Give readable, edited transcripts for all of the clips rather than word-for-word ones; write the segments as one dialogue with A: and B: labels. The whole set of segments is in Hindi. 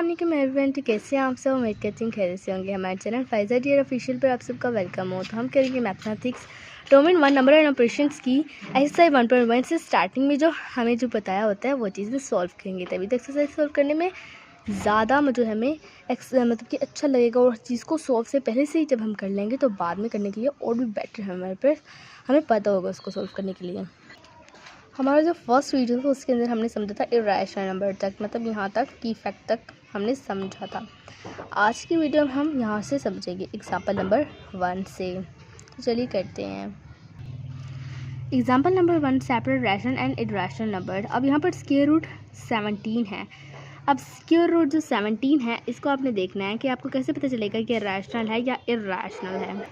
A: अस्सलामुअलैकुम एवरीवन, तो कैसे हैं आप सब। उम्मीद करती हूँ खैरियत से होंगे। हमारे चैनल फाइज़ा डियर ऑफिशियल पर आप सबका वेलकम हो। तो हम करेंगे mathematics domain 1 number and operations की एक्सरसाइज 1.1 से स्टार्टिंग में जो हमें जो बताया होता है वो चीज़ें सॉल्व करेंगे। तभी तो एक्सरसाइज सॉल्व करने में ज़्यादा हमें मतलब कि अच्छा लगेगा, और चीज़ को सॉल्व से पहले से ही जब हम कर लेंगे तो बाद में करने के लिए और भी बेटर है हमारे पास, हमें पता होगा उसको सॉल्व करने के लिए। हमारा जो फर्स्ट वीडियो था उसके अंदर हमने समझा था इर्रेशनल नंबर तक, मतलब यहाँ तक की फैक्ट तक हमने समझा था। आज की वीडियो में हम यहाँ से समझेंगे एग्जाम्पल नंबर 1 से। तो चलिए करते हैं। Example number 1, separate rational and irrational number. अब यहाँ पर स्क्वायर रूट 17 है। अब स्क्वायर रूट जो 17 है इसको आपने देखना है कि आपको कैसे पता चलेगा कि रैशनल है या इर्रेशनल है।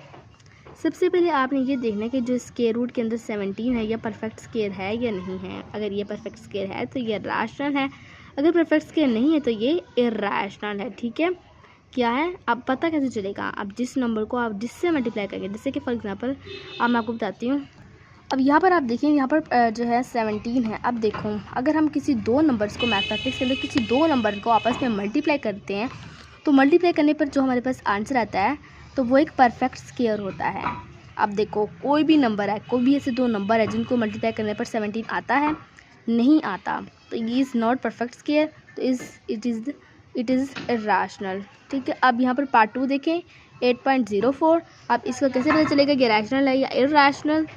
A: सबसे पहले आपने ये देखना है कि जो स्क्वायर रूट के अंदर 17 है, यह परफेक्ट स्क्वायर है या नहीं है। अगर ये परफेक्ट स्क्वायर है तो ये रैशनल है, अगर परफेक्ट स्क्वायर नहीं है तो ये इर्रेशनल है। ठीक है, क्या है अब पता कैसे चलेगा। अब जिस नंबर को आप जिससे मल्टीप्लाई करेंगे, जैसे कि फॉर एग्जांपल अब मैं आपको बताती हूँ। अब यहाँ पर आप देखें, यहाँ पर जो है 17 है। अब देखो, अगर हम किसी दो नंबर्स को मैथमेटिक्स के अंदर किसी दो नंबर को आपस में मल्टीप्लाई करते हैं तो मल्टीप्लाई करने पर जो हमारे पास आंसर आता है तो वो एक परफेक्ट स्क्वायर होता है। अब देखो, कोई भी नंबर है, कोई भी ऐसे दो नंबर है जिनको मल्टीप्लाई करने पर 17 आता है, नहीं आता, तो ये इज़ नॉट परफेक्ट स्क्वायर, तो इट इज़ इर्रेशनल। ठीक है, अब यहाँ पर पार्ट 2 देखें 8.04। अब इसका कैसे पता चलेगा कि रैशनल है या इर्रेशनल।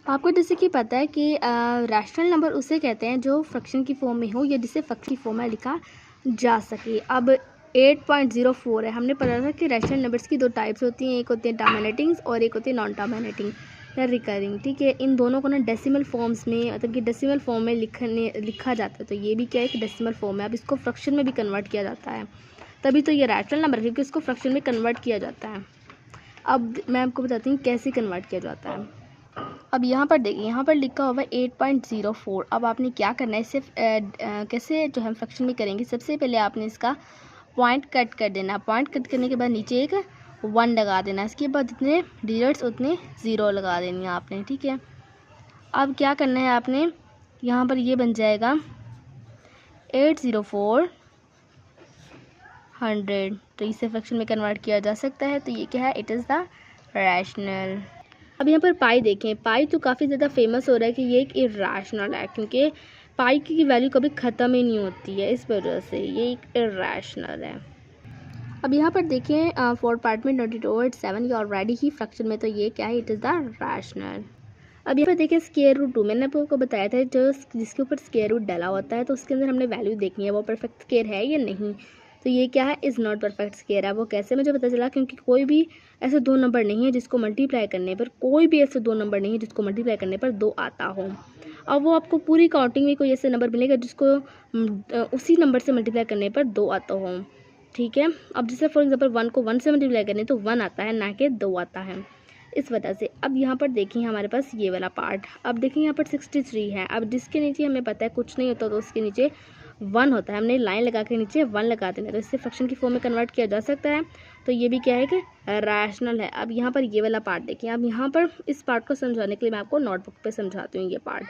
A: आपको जैसे कि पता है कि रैशनल नंबर उसे कहते हैं जो फ्रैक्शन की फॉर्म में हो या जिसे फ्रैक्शन की फॉर्म में लिखा जा सके। अब 8.04 है। हमने पढ़ा था कि रैशनल नंबर्स की दो टाइप्स होती हैं, एक होती है टर्मिनेटिंग और एक होती है नॉन टर्मिनेटिंग या रिकरिंग। ठीक है, इन दोनों को ना डेसिमल फॉर्म्स में, मतलब कि डेसिमल फॉर्म में लिखा जाता है। तो ये भी क्या है कि डेसिमल फॉर्म है। अब इसको फ्रैक्शन में भी कन्वर्ट किया जाता है, तभी तो ये रैशनल नंबर है, क्योंकि इसको फ्रैक्शन में कन्वर्ट किया जाता है। अब मैं आपको बताती हूँ कैसे कन्वर्ट किया जाता है। अब यहाँ पर देखिए, यहाँ पर लिखा हुआ है 8.04। अब आपने क्या करना है, इसे कैसे जो हम फ्रैक्शन में करेंगे। सबसे पहले आपने इसका पॉइंट कट कर देना। पॉइंट कट करने के बाद नीचे एक 1 लगा देना। इसके बाद जितने डिजिट्स उतने 0 लगा देनी है आपने। ठीक है, अब क्या करना है आपने, यहाँ पर ये बन जाएगा 80400। तो इसे फ्रैक्शन में कन्वर्ट किया जा सकता है। तो ये क्या है, इट इज़ द रैशनल। अब यहाँ पर पाई देखें, पाई तो काफ़ी ज़्यादा फेमस हो रहा है कि ये एक इर्रेशनल है, क्योंकि पाई की वैल्यू कभी ख़त्म ही नहीं होती है, इस वजह से ये एक इर्रेशनल है। अब यहाँ पर देखें 4 पार्ट में 22/7 ये ऑलरेडी ही फ्रैक्शन में, तो ये क्या है, इट इज़ द रैशनल। अब यहाँ पर देखें स्क्वायर रूट 2, मैंने आपको बताया था जो जिसके ऊपर स्क्वायर रूट डला होता है तो उसके अंदर हमने वैल्यू देखनी है वो परफेक्ट स्क्वायर है या नहीं। तो ये क्या है, इज़ नॉट परफेक्ट स्क्वायर है। वो कैसे मुझे पता चला, क्योंकि कोई भी ऐसे दो नंबर नहीं है जिसको मल्टीप्लाई करने पर, कोई भी ऐसे दो नंबर नहीं है जिसको मल्टीप्लाई करने पर 2 आता हो। अब वो आपको पूरी काउंटिंग में कोई ऐसे नंबर मिलेगा जिसको उसी नंबर से मल्टीप्लाई करने पर 2 आता हो। ठीक है, अब जैसे फॉर एग्जाम्पल 1 को 1 से मल्टीप्लाई करने तो 1 आता है, ना कि 2 आता है, इस वजह से। अब यहाँ पर देखिए हमारे पास ये वाला पार्ट, अब देखिए यहाँ पर 63 है। अब जिसके नीचे हमें पता है कुछ नहीं होता तो उसके नीचे 1 होता है, हमने लाइन लगा के नीचे 1 लगा देना, तो इससे फ्रैक्शन की फॉर्म में कन्वर्ट किया जा सकता है। तो ये भी क्या है कि रैशनल है। अब यहाँ पर ये वाला पार्ट देखिए। अब यहाँ पर इस पार्ट को समझाने के लिए मैं आपको नोटबुक पे समझाती हूँ। ये पार्ट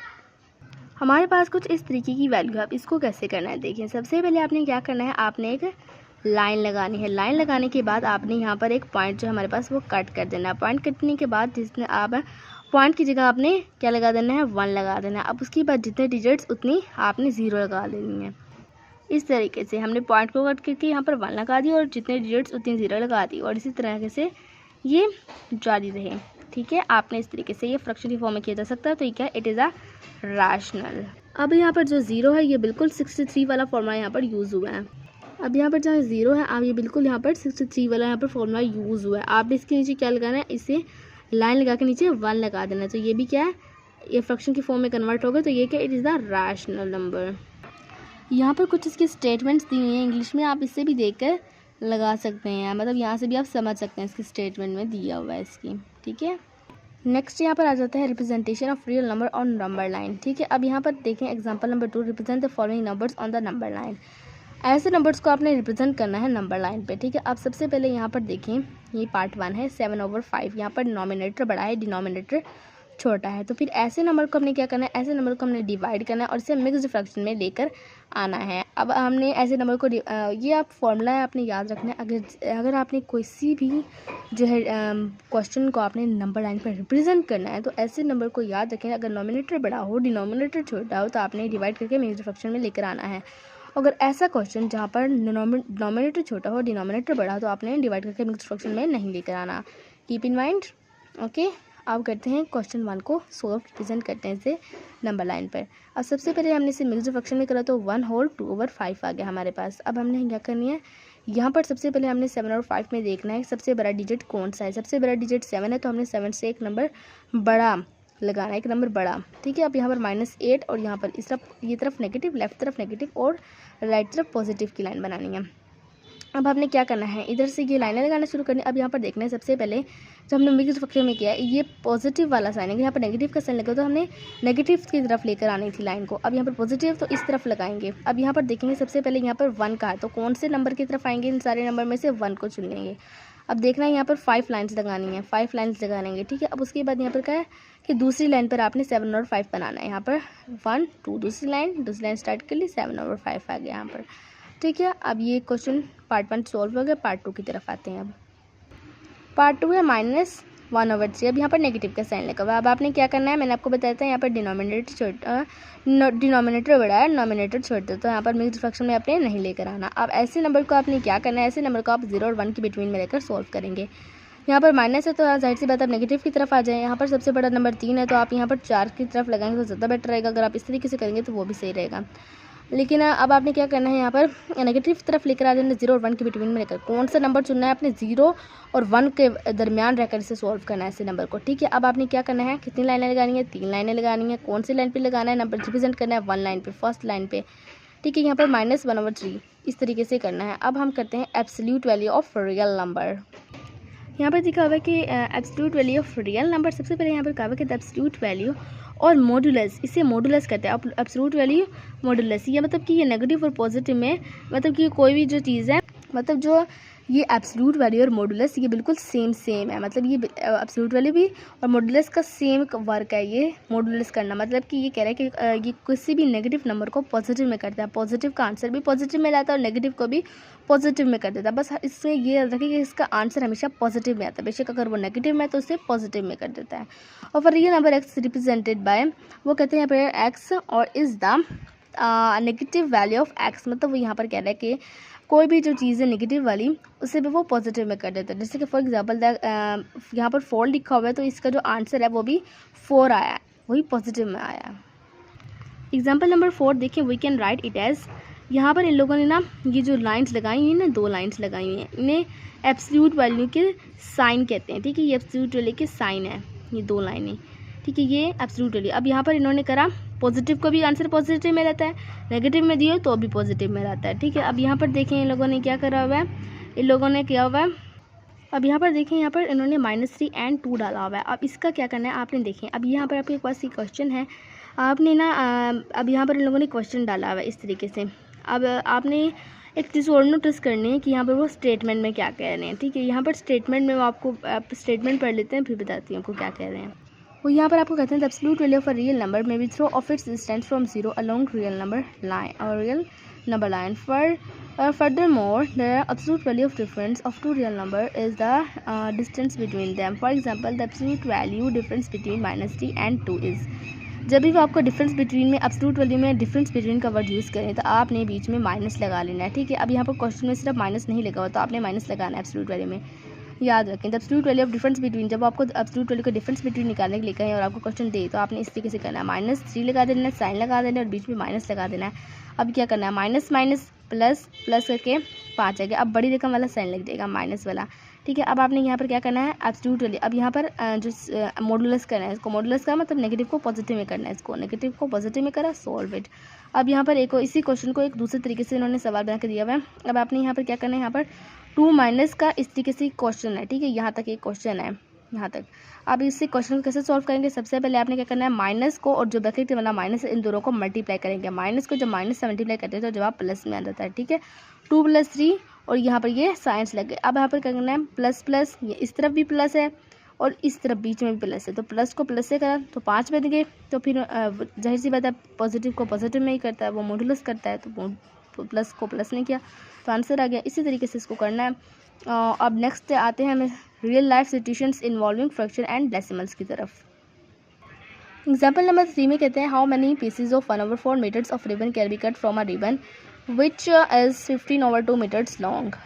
A: हमारे पास कुछ इस तरीके की वैल्यू है। अब इसको कैसे करना है, देखिए सबसे पहले आपने क्या करना है, आपने एक लाइन लगानी है। लाइन लगाने के बाद आपने यहाँ पर एक पॉइंट जो हमारे पास वो कट कर देना है। पॉइंट कटने के बाद जिसने आप पॉइंट की जगह आपने क्या लगा देना है, 1 लगा देना है। अब उसके बाद जितने डिजिट्स उतनी आपने 0 लगा देनी है। इस तरीके से हमने पॉइंट को कट करके यहाँ पर 1 लगा दी और जितने डिजिट्स उतनी 0 लगा दी, और इसी तरह से ये जारी रहे। ठीक है, आपने इस तरीके से ये फ्रैक्शन की फॉर्म में किया जा सकता है। तो ये क्या है, इट इज़ अ रैशनल। अब यहाँ पर जो 0 है ये बिल्कुल 63 वाला फॉर्मूला यहाँ पर यूज़ हुआ है। अब यहाँ पर जहाँ 0 है, आप ये बिल्कुल यहाँ पर 63 वाला यहाँ पर फॉर्मूला यूज़ हुआ है। आपने इसके नीचे क्या लगाना है, इसे लाइन लगा के नीचे 1 लगा देना। तो ये भी क्या है, ये फ्रैक्शन की फॉर्म में कन्वर्ट होगा। तो ये क्या, it is the rational number. यहाँ पर कुछ इसके स्टेटमेंट्स दी हुई हैं इंग्लिश में, आप इससे भी देखकर लगा सकते हैं, मतलब यहाँ से भी आप समझ सकते हैं इसकी स्टेटमेंट में दिया हुआ है इसकी। ठीक है, नेक्स्ट यहाँ पर आ जाता है representation of real number on number line. ठीक है, अब यहाँ पर देखें example number 2, represent the following numbers on the number line. ऐसे नंबर्स को आपने रिप्रेजेंट करना है नंबर लाइन पे। ठीक है, अब सबसे पहले यहाँ पर देखें, ये पार्ट 1 है 7/5। यहाँ पर डिनोमिनेटर बड़ा है, डिनोमिनेटर छोटा है। तो फिर ऐसे नंबर को हमने क्या करना है, ऐसे नंबर को हमने डिवाइड करना है और इसे मिक्स्ड फ्रैक्शन में लेकर आना है। अब हमने ऐसे नंबर को ये आप फॉर्मूला है आपने याद रखना है। अगर आपने किसी भी जो है क्वेश्चन को आपने नंबर लाइन पर रिप्रेजेंट करना है तो ऐसे नंबर को याद रखें, अगर नॉमिनेटर बड़ा हो डिनोमिनेटर छोटा हो तो आपने डिवाइड करके मिक्स्ड फ्रैक्शन में लेकर आना है। अगर ऐसा क्वेश्चन जहाँ पर नॉमिनेटर छोटा हो डिनोमिनेटर बड़ा हो तो आपने डिवाइड करके मिक्स्ड फ्रैक्शन में नहीं लेकर आना। Keep in mind. ओके, अब करते हैं क्वेश्चन 1 को सोल्व, रिप्रेजेंट करते हैं इसे नंबर लाइन पर। अब सबसे पहले हमने इसे मिक्स्ड फ्रैक्शन में करा तो 1 होल 2/5 आ गया हमारे पास। अब हमने क्या करनी है, यहाँ पर सबसे पहले हमने 7 और 5 में देखना है सबसे बड़ा डिजिट कौन सा है। सबसे बड़ा डिजिट 7 है तो हमने 7 से एक नंबर बड़ा लगाना है, एक नंबर बड़ा, ठीक है। अब यहाँ पर -8 और यहाँ पर इस तरफ ये तरफ नेगेटिव, लेफ्ट तरफ नेगेटिव और राइट तरफ पॉजिटिव की लाइन बनानी है। अब हमने क्या करना है, इधर से ये लाइनें लगाना शुरू करनी है। अब यहाँ पर देखना है सबसे पहले जब हमने मिक्स्ड फ्रैक्शन में किया है ये पॉजिटिव वाला साइन है, यहाँ पर नेगेटिव का साइन लगा तो हमने नेगेटिव की तरफ लेकर आनी थी लाइन को। अब यहाँ पर पॉजिटिव तो इस तरफ लगाएंगे। अब यहाँ पर देखेंगे सबसे पहले यहाँ पर 1 का है तो कौन से नंबर की तरफ आएंगे, इन सारे नंबर में से 1 को चुन लेंगे। अब देखना है यहाँ पर 5 लाइन्स लगानी है, 5 लाइन्स लगा लेंगे, ठीक है। अब उसके बाद यहाँ पर क्या है कि दूसरी लाइन पर आपने 7 और 5 बनाना है। यहाँ पर 1 2 दूसरी लाइन स्टार्ट कर ली, 7 और 5 आ गया यहाँ पर, ठीक है। अब ये क्वेश्चन पार्ट 1 सॉल्व हो गया। पार्ट 2 की तरफ आते हैं। अब पार्ट 2 है -1/3। अब यहाँ पर नेगेटिव का साइन लगा हुआ। अब आपने क्या करना है, मैंने आपको बताया था यहाँ पर डिनोमिनेटर बड़ा है नॉमिनेटर छोटा, तो यहाँ पर मिक्स्ड फ्रैक्शन में आपने नहीं लेकर आना। अब ऐसे नंबर को आपने क्या करना है, ऐसे नंबर को आप 0 और 1 के बिटवीन में लेकर सॉल्व करेंगे। यहाँ पर माइनस है तो जाहिर सी बात आप नेगेटिव की तरफ आ जाए। यहाँ पर सबसे बड़ा नंबर 3 है तो आप यहाँ पर 4 की तरफ लगाएंगे तो ज़्यादा बेटर रहेगा। अगर आप इस तरीके से करेंगे तो वो भी सही रहेगा। लेकिन अब आपने क्या करना है, यहाँ पर नेगेटिव तरफ लेकर आ जाना, 0 और 1 के बिटवीन में लेकर कौन सा नंबर चुनना है, आपने 0 और 1 के दरमियान रहकर इसे सॉल्व करना है ऐसे नंबर को, ठीक है। अब आपने क्या करना है, कितनी लाइनें लगानी है, 3 लाइनें लगानी है। कौन सी लाइन पे लगाना है, नंबर रिप्रेजेंट करना है 1 लाइन पे, फर्स्ट लाइन पे, ठीक है। यहाँ पर -1/3 इस तरीके से करना है। अब हम करते हैं absolute value of real number. यहाँ पर दिखा हुआ है कि absolute value of real number. सबसे पहले यहाँ पर कहा हुआ है कि एब्सोल्यूट वैल्यू और मॉडुलस, इसे मॉडुलस कहते हैं। अब एब्सोल्यूट वैल्यू मॉडुलस, ये मतलब कि ये नेगेटिव और पॉजिटिव में, मतलब कि कोई भी जो चीज़ है, मतलब जो ये एब्सोल्यूट वैल्यू और मॉडुलस ये बिल्कुल सेम है। मतलब ये एब्सोल्यूट वैल्यू भी और मॉडुलस का सेम वर्क है ये मॉडुलस करना। मतलब कि ये कह रहा है कि ये किसी भी नेगेटिव नंबर को पॉजिटिव में करता है, पॉजिटिव का आंसर भी पॉजिटिव में लाता है और नेगेटिव को भी पॉजिटिव में कर देता है। बस इसमें ये याद रखें कि इसका आंसर हमेशा पॉजिटिव में आता है, बेशक अगर वो नेगेटिव में है तो उसे पॉजिटिव में कर देता है। और फिर real number x represented by, वो कहते हैं यहाँ पर एक्स और is the negative value of x. मतलब वो यहाँ पर कह रहा है कि कोई भी जो चीज़ है नेगेटिव वाली उसे भी वो पॉजिटिव में कर देता है। जैसे कि फॉर एग्जांपल यहाँ पर 4 लिखा हुआ है तो इसका जो आंसर है वो भी 4 आया है, वही पॉजिटिव में आया है। एग्जांपल नंबर 4 देखिए, we can write it as, यहाँ पर इन लोगों ने ना ये जो लाइंस लगाई हुई हैं ना, 2 लाइंस लगाई हुई हैं, इन्हें एब्सोल्यूट वैल्यू के साइन कहते हैं, ठीक है। ये एब्सोल्यूट वैल्यू के साइन है, ये 2 लाइनें, ठीक है, ये एब्सोल्यूट वैल्यू। अब यहाँ पर इन्होंने करा पॉजिटिव को भी आंसर पॉजिटिव में रहता है, नेगेटिव में दिए तो भी पॉजिटिव में रहता है, ठीक है। अब यहाँ पर देखें इन लोगों ने क्या करा हुआ है, इन लोगों ने किया हुआ है, अब यहाँ पर देखें, यहाँ पर इन्होंने -3 और 2 डाला हुआ है। अब इसका क्या करना है आपने देखें, अब यहाँ पर आपके पास ये क्वेश्चन है, आपने ना अब यहाँ पर इन लोगों ने क्वेश्चन डाला हुआ है इस तरीके से। अब आपने एक चीज़ और नोटिस करनी है कि यहाँ पर वो स्टेटमेंट में क्या कह रहे हैं, ठीक है। यहाँ पर स्टेटमेंट में आपको आप स्टेटमेंट पढ़ लेते हैं फिर बताती हूँ आपको क्या कह रहे हैं। वो यहाँ पर आपको कहते हैं the absolute value of a real number may be thought of its distance from 0 along real number line और real number line. Furthermore, the absolute value of difference of two real number is the distance between them. For example, the absolute value difference between -3 and 2 is. जब भी आपको डिफरेंस बिटवीन में एब्सोल्यूट वैल्यू में डिफरेंस बिटवीन का वर्ड यूज़ करें तो आपने बीच में माइनस लगा लेना है, ठीक है। अब यहाँ पर क्वेश्चन में सिर्फ माइनस नहीं लगा हुआ तो आपने माइनस लगाना है एब्सोल्यूट वैल्यू में, याद रखें। The absolute value of difference between, जब आपको एब्सोल्यूट वैल्यू का डिफरेंस बिटवीन निकालने के लिए कहें और आपको क्वेश्चन दे तो आपने इस तरीके से करना है, -3 लगा देना है, साइन लगा देना है और बीच में माइनस लगा देना है। अब क्या करना है, माइनस माइनस प्लस प्लस करके 5 आ गया। अब बड़ी रकम वाला साइन लग जाएगा माइनस वाला, ठीक है। अब आपने यहाँ पर क्या करना है, एब्सोल्यूट वैल्यू, अब यहाँ पर जो मॉडुलस करना है, इसको मॉडुलस का मतलब नेगेटिव को पॉजिटिव में करना है, इसको नेगेटिव को पॉजिटिव में करा, सॉल्व इट। अब यहाँ पर एक इसी क्वेश्चन को एक दूसरे तरीके से इन्होंने सवाल बना के दिया हुआ है। अब आपने यहाँ पर क्या करना है, यहाँ पर 2 माइनस का इस तरीके से क्वेश्चन है, ठीक है। यहाँ तक एक क्वेश्चन है, यहाँ तक। अब इसी क्वेश्चन को कैसे सॉल्व करेंगे, सबसे पहले आपने क्या करना है, माइनस को और जो ब्रैकेट वाला माइनस है इन दोनों को मल्टीप्लाई करेंगे। माइनस को जब माइनस से मल्टीप्लाई करते हैं तो जवाब प्लस में आ जाता है, ठीक है। 2 + 3 और यहाँ पर ये साइंस लग गए। अब यहाँ पर क्या करना है, प्लस प्लस, ये इस तरफ भी प्लस है और इस तरफ बीच में भी प्लस है, तो प्लस को प्लस से करा तो 5 बन गए। तो फिर जाहिर सी बात है पॉजिटिव को पॉजिटिव में ही करता है, वो मॉडुलस करता है, तो प्लस को प्लस में किया तो आंसर आ गया। इसी तरीके से इसको करना है। अब नेक्स्ट आते हैं हमें real life situations involving fraction and decimals की तरफ। एग्जाम्पल नंबर 3 में कहते हैं how many pieces of 1/4 metres of ribbon can be cut from a ribbon which is 15/2 metres long.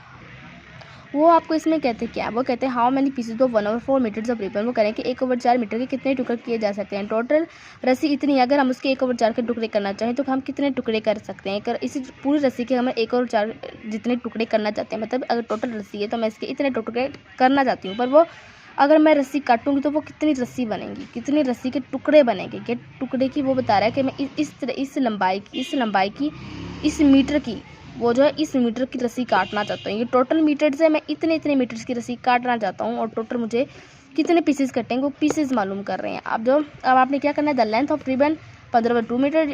A: वो आपको इसमें कहते हैं क्या, वो कहते हैं how many pieces of 1/4 metres of ribbon, वो करें कि 1/4 मीटर के कितने टुकड़े किए जा सकते हैं। टोटल रस्सी इतनी, अगर हम उसके 1/4 के टुकड़े करना चाहें तो हम कितने टुकड़े कर सकते हैं। इसी पूरी रस्सी के हमें 1/4 जितने टुकड़े करना चाहते हैं, मतलब अगर टोटल रस्सी है तो मैं इसके इतने टुकड़े करना चाहती हूँ, पर वो अगर मैं रस्सी काटूंगी तो वो कितनी रस्सी बनेगी, कितनी रस्सी के टुकड़े बनेंगे, कि टुकड़े की वो बता रहा है कि मैं इस लंबाई की इस मीटर की वो जो है इस मीटर की रस्सी काटना चाहता हूँ। ये टोटल मीटर से मैं इतने मीटर्स की रस्सी काटना चाहता हूँ और टोटल मुझे कितने पीसेस कटेंगे वो पीसेस मालूम कर रहे हैं। अब आपने क्या करना है, the length of ribbon 15/2 metre,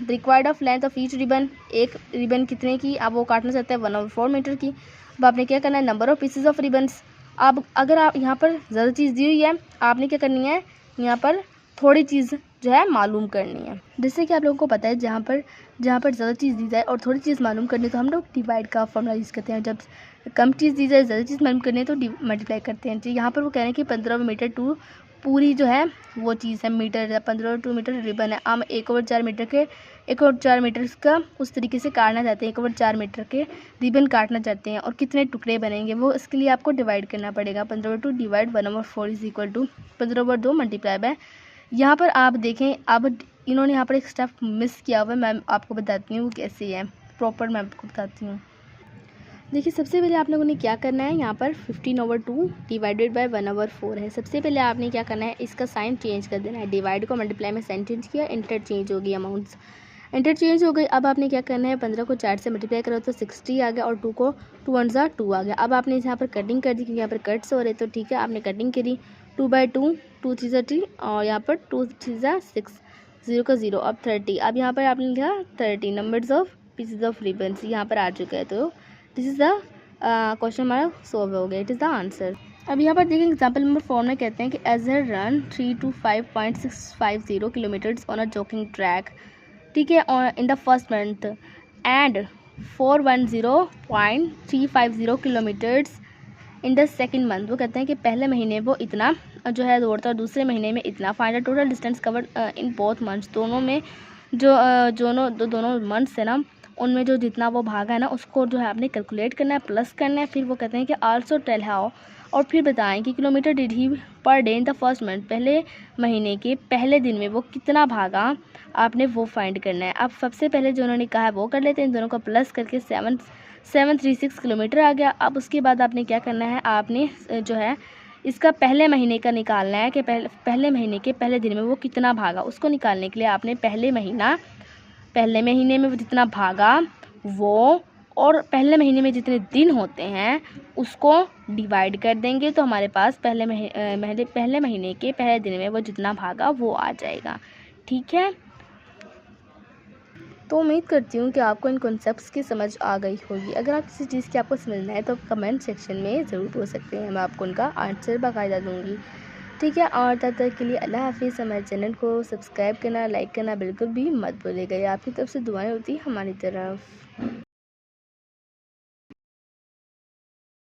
A: required of length of each ribbon, एक रिबन कितने की आप वो काटना चाहते हैं 1/4 मीटर की। अब आपने क्या करना है, number of pieces of ribbons. अब अगर आप यहाँ पर ज़्यादा चीज़ दी हुई है, आपने क्या करनी है, यहाँ पर थोड़ी चीज़ जो है मालूम करनी है। जैसे कि आप लोगों को पता है जहाँ पर ज़्यादा चीज़ दी जाए और थोड़ी चीज़ मालूम करनी है तो हम लोग डिवाइड का फॉर्मूला यूज़ करते हैं। जब कम चीज़ दी जाए, ज़्यादा चीज़ मालूम करनी है तो मल्टीप्लाई करते हैं। तो यहाँ पर वो कह रहे हैं कि 15 मीटर टू पूरी जो है वो चीज़ है मीटर, 15/2 मीटर रिबन है। हम 1/4 मीटर के 1/4 मीटर का उस तरीके से काटना चाहते हैं, 1/4 मीटर के रिबन काटना चाहते हैं और कितने टुकड़े बनेंगे वो इसके लिए आपको डिवाइड करना पड़ेगा। 15/2 divide 1/4 is equal to 15/2 multiply by. यहाँ पर आप देखें, अब इन्होंने यहाँ पर एक स्टेप मिस किया हुआ है, मैं आपको बताती हूँ कैसे है, प्रॉपर मैं आपको बताती हूँ। देखिए सबसे पहले आप लोगों ने क्या करना है, यहाँ पर 15/2 डिवाइडेड बाय 1/4 है। सबसे पहले आपने क्या करना है, इसका साइन चेंज कर देना है। डिवाइड को मल्टीप्लाई में साइन चेंज किया, इंटरचेंज हो गई, अमाउंट्स इंटरचेंज हो गई। अब आपने क्या करना है, 15 को 4 से मल्टीप्लाई करो तो 60 आ गया और 2 को 2 1 जा 2 आ गया। अब आपने यहाँ पर कटिंग कर दी क्योंकि यहाँ पर कट्स हो रहे, तो ठीक है आपने कटिंग करी 2/2, 2 3 जा 3 और यहाँ पर 2 3 जा 6, 0 का 0। अब 30, अब यहाँ पर आपने लिखा 30 numbers of pieces of ribbons यहाँ पर आ चुका है। तो दिस इज़ द क्वेश्चन हमारा सॉल्व हो गया, इट इज़ द आंसर। अब यहाँ पर देखिए एग्जाम्पल नंबर 4 में कहते हैं कि as a ran 3 to 5.650 kilometres on a jogging track, ठीक है, in the first month and 410.350 kilometres in the second month. वो कहते हैं कि पहले महीने वो इतना जो है दौड़ता है और दूसरे महीने में इतना। Find the total distance covered in both months, दोनों में दोनों मंथ्स है ना, उनमें जो जितना वो भागा है ना उसको जो है आपने कैलकुलेट करना है, प्लस करना है। फिर वो कहते हैं कि आल्सो टेल हाउ, और फिर बताएं कि kilometre did he per day in the first month, पहले महीने के पहले दिन में वो कितना भागा, आपने वो फाइंड करना है। अब सबसे पहले जो उन्होंने कहा है वो कर लेते हैं, इन दोनों का प्लस करके 736 किलोमीटर आ गया। अब उसके बाद आपने क्या करना है, आपने जो है इसका पहले महीने का निकालना है कि पहले महीने के पहले दिन में वो कितना भागा। उसको निकालने के लिए आपने पहले महीने में वो जितना भागा वो और पहले महीने में जितने दिन होते हैं उसको डिवाइड कर देंगे, तो हमारे पास पहले महीने के पहले दिन में वो जितना भागा वो आ जाएगा। ठीक है, तो उम्मीद करती हूँ कि आपको इन कॉन्सेप्ट्स की समझ आ गई होगी। अगर आप किसी चीज़ की आपको समझना है तो कमेंट सेक्शन में ज़रूर पूछ सकते हैं, मैं आपको उनका आंसर बाकायदा दूँगी। ठीक है, और तब तक के लिए अल्लाह हाफिज़। हमारे चैनल को सब्सक्राइब करना, लाइक करना बिल्कुल भी मत भूलिएगा। आपकी तरफ से दुआएं होती हमारी तरफ।